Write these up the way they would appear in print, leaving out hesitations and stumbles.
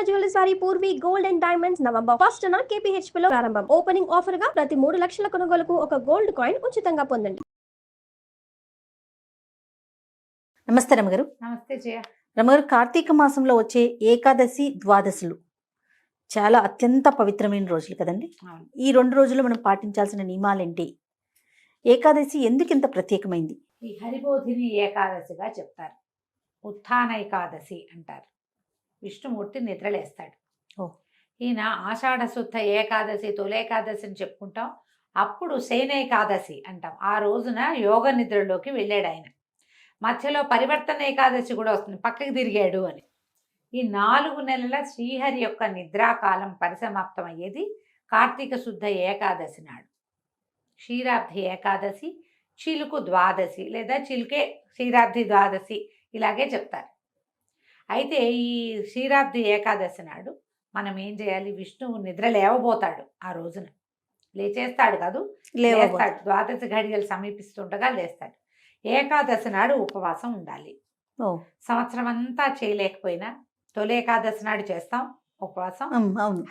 Jewellers వారి Purvi gold and diamonds November 1st KPHP లో ప్రారంభం. ఓపెనింగ్ ఆఫర్ గా ప్రతి 3 లక్షల కొనుగోలుకు ఒక గోల్డ్ కాయిన్ ఉచితంగా పొందండి. నమస్తే రమగారు. నమస్తే జయ. రమగారు, కార్తీక మాసంలో వచ్చే ఏకాదశి ద్వాదశులు చాలా అత్యంత పవిత్రమైన రోజులు కదండి. ఈ 2 రోజులు మనం పాటించాల్సిన నియమాలేంటి? ఏకాదశి ఎందుకు ఇంత ప్రత్యేకమైంది? ఈ హరిబోధిని ఏకాదశిగా చెప్తారు. ఉత్థాన ఏకాదశి అంటారు. విష్ణుమూర్తి నిద్రలేస్తాడు. ఈయన ఆషాఢ శుద్ధ ఏకాదశి, తొలేకాదశి అని చెప్పుకుంటాం. అప్పుడు శయనేకాదశి అంటాం. ఆ రోజున యోగ నిద్రలోకి వెళ్ళాడు ఆయన. మధ్యలో పరివర్తన ఏకాదశి కూడా వస్తుంది, పక్కకి తిరిగాడు అని. ఈ 4 నెలల శ్రీహరి యొక్క నిద్రాకాలం పరిసమాప్తం అయ్యేది కార్తీక శుద్ధ ఏకాదశి నాడు. క్షీరాబ్ది ఏకాదశి, చిలుకు ద్వాదశి లేదా చిలుకే క్షీరాబ్ది ద్వాదశి ఇలాగే చెప్తారు. అయితే ఈ క్షీరాబ్ది ఏకాదశి నాడు మనం ఏం చేయాలి? విష్ణువు నిద్ర లేవబోతాడు. ఆ రోజున లేచేస్తాడు కాదు, లేస్తాడు. ద్వాదశి ఘడియలు సమీపిస్తుండగా లేస్తాడు. ఏకాదశి నాడు ఉపవాసం ఉండాలి. సంవత్సరం అంతా చేయలేకపోయినా తొలి ఏకాదశి నాడు చేస్తాం ఉపవాసం.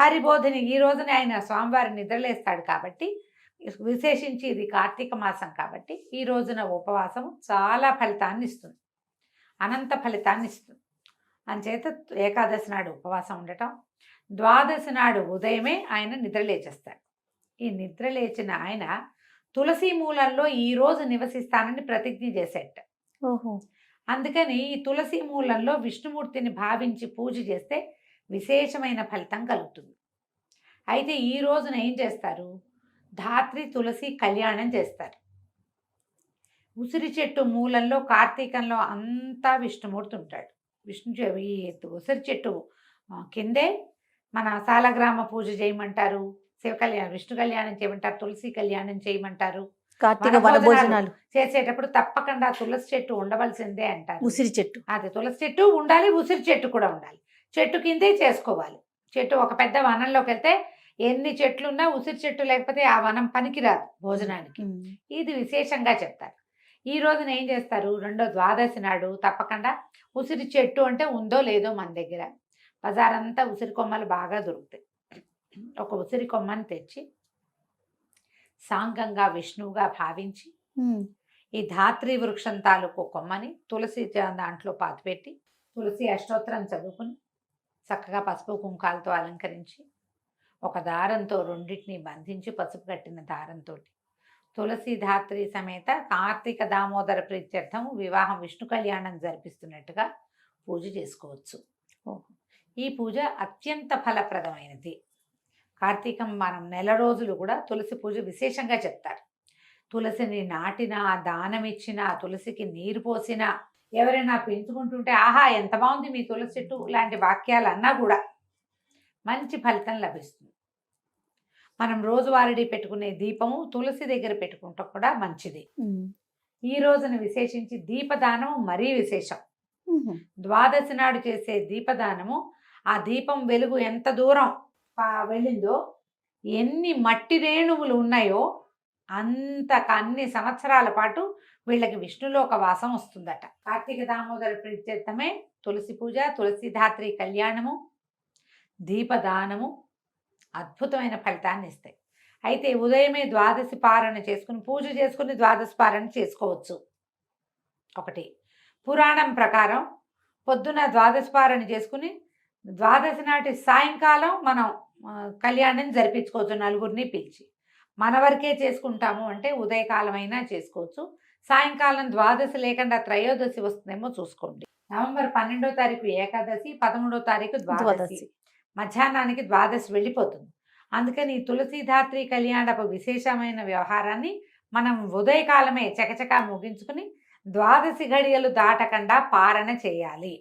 హరిబోధిని ఈ రోజున ఆయన స్వామివారి నిద్రలేస్తాడు కాబట్టి, విశేషించి ఇది కార్తీక మాసం కాబట్టి ఈ రోజున ఉపవాసం చాలా ఫలితాన్ని ఇస్తుంది, అనంత ఫలితాన్ని ఇస్తుంది. అంచేత ఏకాదశి నాడు ఉపవాసం ఉండటం. ద్వాదశి నాడు ఉదయమే ఆయన నిద్రలేచేస్తాడు. ఈ నిద్రలేచిన ఆయన తులసి మూలంలో ఈ రోజు నివసిస్తానని ప్రతిజ్ఞ చేసేట. అందుకని ఈ తులసి మూలంలో విష్ణుమూర్తిని భావించి పూజ చేస్తే విశేషమైన ఫలితం కలుగుతుంది. అయితే ఈ రోజున ఏం చేస్తారు? ధాత్రి తులసి కళ్యాణం చేస్తారు. ఉసిరి చెట్టు మూలంలో కార్తీకంలో అంతా విష్ణుమూర్తి ఉంటాడు. ఈ ఉసిరి చెట్టు కిందే మన సాలగ్రామ పూజ చేయమంటారు, శివ కళ్యాణం, విష్ణు కళ్యాణం చేయమంటారు, తులసి కళ్యాణం చేయమంటారు. కార్తీక వనభోజనాలు చేసేటప్పుడు తప్పకుండా తులసి చెట్టు ఉండవలసిందే అంటారు. ఉసిరి చెట్టు, అది తులసి చెట్టు ఉండాలి, ఉసిరి చెట్టు కూడా ఉండాలి. చెట్టు కిందే చేసుకోవాలి. చెట్టు ఒక పెద్ద వనంలోకి వెళ్తే ఎన్ని చెట్లున్నా ఉసిరి చెట్టు లేకపోతే ఆ వనం పనికిరాదు భోజనానికి. ఇది విశేషంగా చెప్తారు. ఈ రోజున ఏం చేస్తారు? రెండో ద్వాదశి నాడు తప్పకుండా ఉసిరి చెట్టు అంటే ఉందో లేదో మన దగ్గర, బజారంతా ఉసిరి కొమ్మలు బాగా దొరుకుతాయి. ఒక ఉసిరి కొమ్మని తెచ్చి సాంగంగా విష్ణువుగా భావించి ఈ ధాత్రి వృక్షం తాలూకు కొమ్మని తులసి దాంట్లో పాతిపెట్టి తులసి అష్టోత్తరం చదువుకుని చక్కగా పసుపు కుంకాలతో అలంకరించి ఒక దారంతో రెండింటిని బంధించి పసుపు కట్టిన దారంతో తులసి ధాత్రి సమేత కార్తీక దామోదర ప్రీత్యర్థం వివాహం విష్ణు కళ్యాణం జరిపిస్తున్నట్టుగా పూజ చేసుకోవచ్చు. ఈ పూజ అత్యంత ఫలప్రదమైనది. కార్తీకం మనం నెల రోజులు కూడా తులసి పూజ విశేషంగా చెప్తారు. తులసిని నాటినా, దానం ఇచ్చినా, తులసికి నీరు పోసినా, ఎవరైనా పెంచుకుంటుంటే ఆహా ఎంత బాగుంది మీ తులసి చెట్టు లాంటి వాక్యాలు అన్నా కూడా మంచి ఫలితం లభిస్తుంది. మనం రోజువారీ పెట్టుకునే దీపము తులసి దగ్గర పెట్టుకుంటాం కూడా మంచిది. ఈ రోజున విశేషించి దీపదానం మరీ విశేషం. ద్వాదశి నాడు చేసే దీపదానము, ఆ దీపం వెలుగు ఎంత దూరం వెళ్ళిందో, ఎన్ని మట్టి రేణువులు ఉన్నాయో అన్ని సంవత్సరాల పాటు వీళ్ళకి విష్ణులోక వాసం వస్తుందట. కార్తీక దామోదర ప్రీత్యర్థమే తులసి పూజ, తులసి ధాత్రి కళ్యాణము, దీపదానము అద్భుతమైన ఫలితాన్ని ఇస్తాయి. అయితే ఉదయమే ద్వాదశి పారణ చేసుకుని పూజ చేసుకుని ద్వాదశి పారణ చేసుకోవచ్చు. ఒకటి పురాణం ప్రకారం పొద్దున ద్వాదశి పారణ చేసుకుని ద్వాదశి నాటి సాయంకాలం మనం కళ్యాణం జరిపించుకోవచ్చు. నలుగురిని పిలిచి మన వరకే చేసుకుంటాము అంటే ఉదయకాలం అయినా చేసుకోవచ్చు. సాయంకాలం ద్వాదశి లేకుండా త్రయోదశి వస్తుందేమో చూసుకోండి. నవంబర్ 12వ తారీఖు ఏకాదశి, 13వ తారీఖు ద్వాదశి, మధ్యాహ్నానికి ద్వాదశి వెళ్ళిపోతుంది. అందుకని తులసీధాత్రి కళ్యాణపు విశేషమైన వ్యవహారాన్ని మనం ఉదయకాలమే చకచకా ముగించుకుని ద్వాదశి ఘడియలు దాటకుండా పారణ చేయాలి.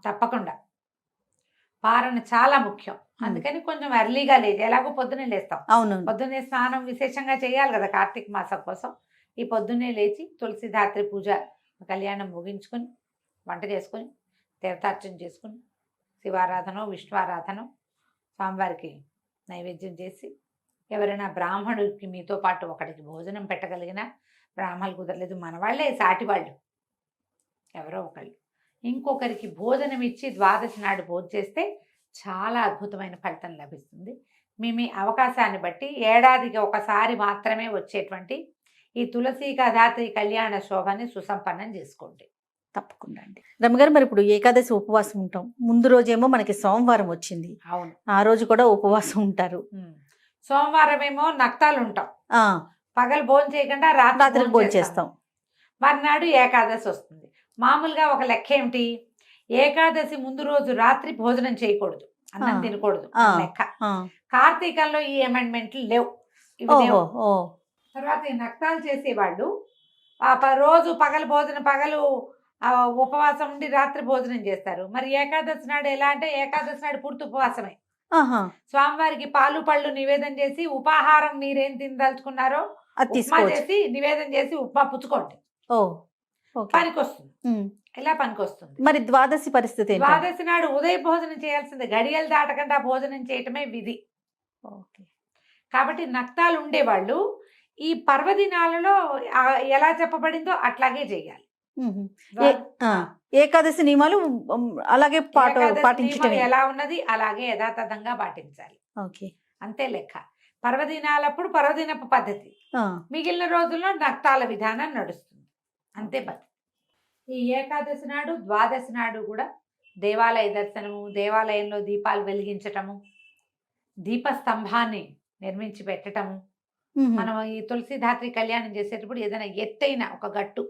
తప్పకుండా పారణ చాలా ముఖ్యం. అందుకని కొంచెం ఎర్లీగా లేచి, ఎలాగో పొద్దున్నే లేస్తాం, పొద్దున్నే స్నానం విశేషంగా చేయాలి కదా కార్తీక మాసం కోసం. ఈ పొద్దున్నే లేచి తులసీధాత్రి పూజ కళ్యాణం ముగించుకొని వంట చేసుకొని తీర్థార్చన చేసుకుని శివారాధన విష్ణు ఆరాధన స్వామివారికి నైవేద్యం చేసి, ఎవరైనా బ్రాహ్మణుడికి మీతో పాటు ఒకటికి భోజనం పెట్టగలిగిన, బ్రాహ్మణులు కుదరలేదు మన వాళ్ళే సాటి వాళ్ళు ఎవరో ఒకళ్ళు ఇంకొకరికి భోజనం ఇచ్చి ద్వాదశి నాడు భోజనం చేస్తే చాలా అద్భుతమైన ఫలితం లభిస్తుంది. మీ అవకాశాన్ని బట్టి ఏడాదికి ఒకసారి మాత్రమే వచ్చేటువంటి ఈ తులసి ధాత్రి కళ్యాణ శోభని సుసంపన్నం చేసుకోండి. తప్పకుండా అండి. రమ్మగారు, మరి ఇప్పుడు ఏకాదశి ఉపవాసం ఉంటాం. ముందు రోజేమో మనకి సోమవారం వచ్చింది, అవును, ఆ రోజు కూడా ఉపవాసం ఉంటారు. సోమవారం ఏమో నక్తాలు ఉంటాం, ఆ పగలు భోజనం చేయకుండా రాత్రికి రాత్రి భోజనం చేస్తాం. మర్నాడు ఏకాదశి వస్తుంది. మామూలుగా ఒక లెక్క ఏమిటి, ఏకాదశి ముందు రోజు రాత్రి భోజనం చేయకూడదు, అన్నం తినకూడదు లెక్క. కార్తీకంలో ఈ అమెండ్మెంట్లు లేవు, ఇవి లేవు. తర్వాత ఈ నక్తాలు చేసేవాళ్ళు రోజు పగలు ఉపవాసం ఉండి రాత్రి భోజనం చేస్తారు. మరి ఏకాదశి నాడు ఎలా అంటే, ఏకాదశి నాడు పూర్తి ఉపవాసమే. స్వామివారికి పాలు పళ్ళు నివేదన చేసి ఉపాహారం మీరేం తినదలుచుకున్నారో ఉప్మా చేసి నివేదన చేసి ఉప్మా పుచ్చుకోండి, పనికొస్తుంది. ఇలా పనికొస్తుంది. మరి ద్వాదశి పరిస్థితి, ద్వాదశి నాడు ఉదయ భోజనం చేయాల్సింది, గడియలు దాటకుండా భోజనం చేయటమే విధి. కాబట్టి నక్తాలు ఉండేవాళ్ళు ఈ పర్వదినాలలో ఎలా చెప్పబడిందో అట్లాగే చేయాలి. ఏకాదశి నియమాలు అలాగే పాటించడం ఎలా ఉన్నది అలాగే యథాతథంగా పాటించాలి. అంతే లెక్క. పర్వదినాలప్పుడు పర్వదినపు పద్ధతి, మిగిలిన రోజుల్లో నక్తాల విధానం నడుస్తుంది, అంతే పద్ధతి. ఈ ఏకాదశి నాడు ద్వాదశి నాడు కూడా దేవాలయ దర్శనము, దేవాలయంలో దీపాలు వెలిగించటము, దీపస్తంభాన్ని నిర్మించి పెట్టటము. మనం ఈ తులసి ధాత్రి కళ్యాణం చేసేటప్పుడు ఏదైనా ఎత్తైన ఒక గట్టు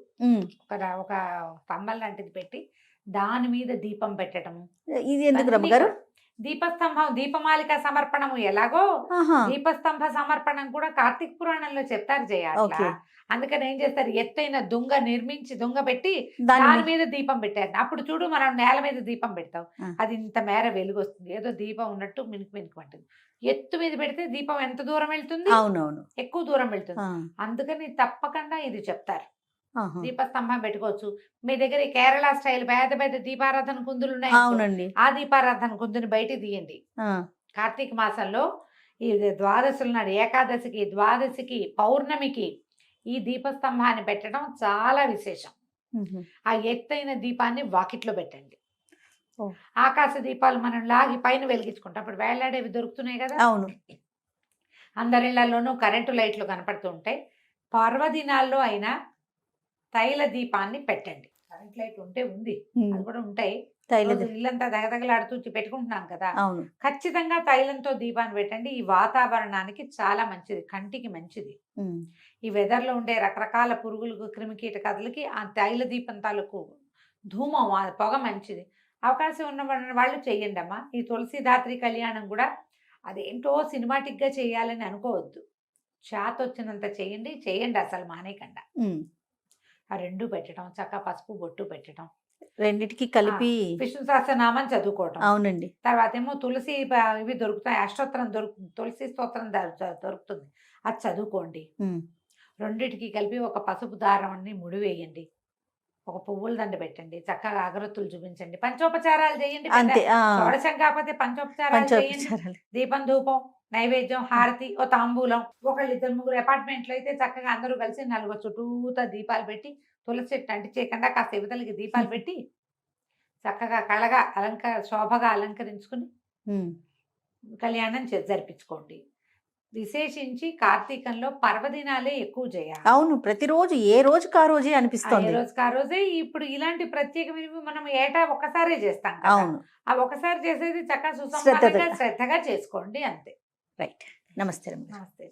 ఒక స్తంభం లాంటిది పెట్టి దాని మీద దీపం పెట్టడము. ఇది ఎందుకు రమ్మగారు? దీపస్తంభం, దీపమాలిక సమర్పణము ఎలాగో దీపస్తంభ సమర్పణం కూడా కార్తీక పురాణంలో చెప్తారు చేయాలి. అందుకని ఏం చేస్తారు, ఎత్తైన దుంగ నిర్మించి దుంగ పెట్టి దాని మీద దీపం పెట్టారు. అప్పుడు చూడు, మనం నేల మీద దీపం పెడతాం, అది ఇంత మేర వెలుగు వస్తుంది, ఏదో దీపం ఉన్నట్టు మినుకుమంటుంది. ఎత్తు మీద పెడితే దీపం ఎంత దూరం వెళ్తుంది? అవునవును, ఎక్కువ దూరం వెళ్తుంది. అందుకని తప్పకుండా ఇది చెప్తారు. దీపస్తంభం పెట్టుకోవచ్చు. మీ దగ్గర కేరళ స్టైల్ పెద్ద పెద్ద దీపారాధన కుందులు ఉన్నాయి, ఆ దీపారాధన కుందుని బయట తీయండి. కార్తీక మాసంలో ఈ ద్వాదశుల నాడు, ఏకాదశికి, ద్వాదశికి, పౌర్ణమికి ఈ దీపస్తంభాన్ని పెట్టడం చాలా విశేషం. ఆ ఎత్తైన దీపాన్ని వాకిట్లో పెట్టండి. ఆకాశ దీపాలు మనం లాగి పైన వెలిగించుకుంటాం, అప్పుడు వేలాడేవి దొరుకుతున్నాయి కదా. అవును, అందరిళ్లలోనూ కరెంటు లైట్లు కనపడుతూ ఉంటాయి. పర్వదినాల్లో అయినా తైల దీపాన్ని పెట్టండి. కరెంట్ లైట్ ఉంటే ఉంది, అది కూడా ఉంటాయి. ఇల్లంతా దగదగలాడుతూ పెట్టుకుంటున్నాం కదా, ఖచ్చితంగా తైలంతో దీపాన్ని పెట్టండి. ఈ వాతావరణానికి చాలా మంచిది, కంటికి మంచిది. ఈ వెదర్ లో ఉండే రకరకాల పురుగులకు, క్రిమికీటకాదులకి ఆ తైల దీపం తాలూకు ధూమం, పొగ మంచిది. అవకాశం ఉన్న వాళ్ళు చెయ్యండి అమ్మా. ఈ తులసి ధాత్రి కళ్యాణం కూడా అదేంటో సినిమాటిక్ గా చేయాలని అనుకోవద్దు, చేత వచ్చినంత చేయండి, అసలు మానేయకుండా. ఆ రెండు పెట్టడం, చక్క పసుపు బొట్టు పెట్టడం, రెండిటికి కలిపి విష్ణు సహస్రనామం చదువుకోవటం. అవునండి. తర్వాత ఏమో తులసి ఇవి దొరుకుతాయి, అష్టోత్తరం తులసి స్తోత్రం దొరుకుతుంది, అది చదువుకోండి. రెండిటికి కలిపి ఒక పసుపు దారాన్ని ముడివేయండి, ఒక పువ్వుల దండ పెట్టండి, చక్కగా అగరత్తులు చూపించండి, పంచోపచారాలు చేయండి. షోడశం కాకపోతే పంచోపచారాలు చేయండి. దీపం, ధూపం, నైవేద్యం, హారతి, ఓ తాంబూలం. ఒకళ్ళు ఇద్దరు ముగ్గురు అపార్ట్మెంట్లో అయితే చక్కగా అందరూ కలిసి నలుగురు చుట్టూతా దీపాలు పెట్టి, తులసి చెట్టు అంటి చేయకుండా కాస్త యువతలకి దీపాలు పెట్టి చక్కగా కళగా శోభగా అలంకరించుకుని కళ్యాణం జరిపించుకోండి. విశేషించి కార్తీకంలో పర్వదినాలే ఎక్కువ చేయాలి. అవును, ప్రతిరోజు ఏ రోజుకి ఆ రోజే అనిపిస్తుంది, ఏ రోజుకి ఆ రోజే. ఇప్పుడు ఇలాంటి ప్రత్యేకమైనవి మనం ఏటా ఒకసారే చేస్తాం. అవును, ఆ ఒకసారి చేసేది చక్కగా సుసంపన్నంగా శ్రద్ధగా చేసుకోండి, అంతే. రైట్. నమస్తే. నమస్తే.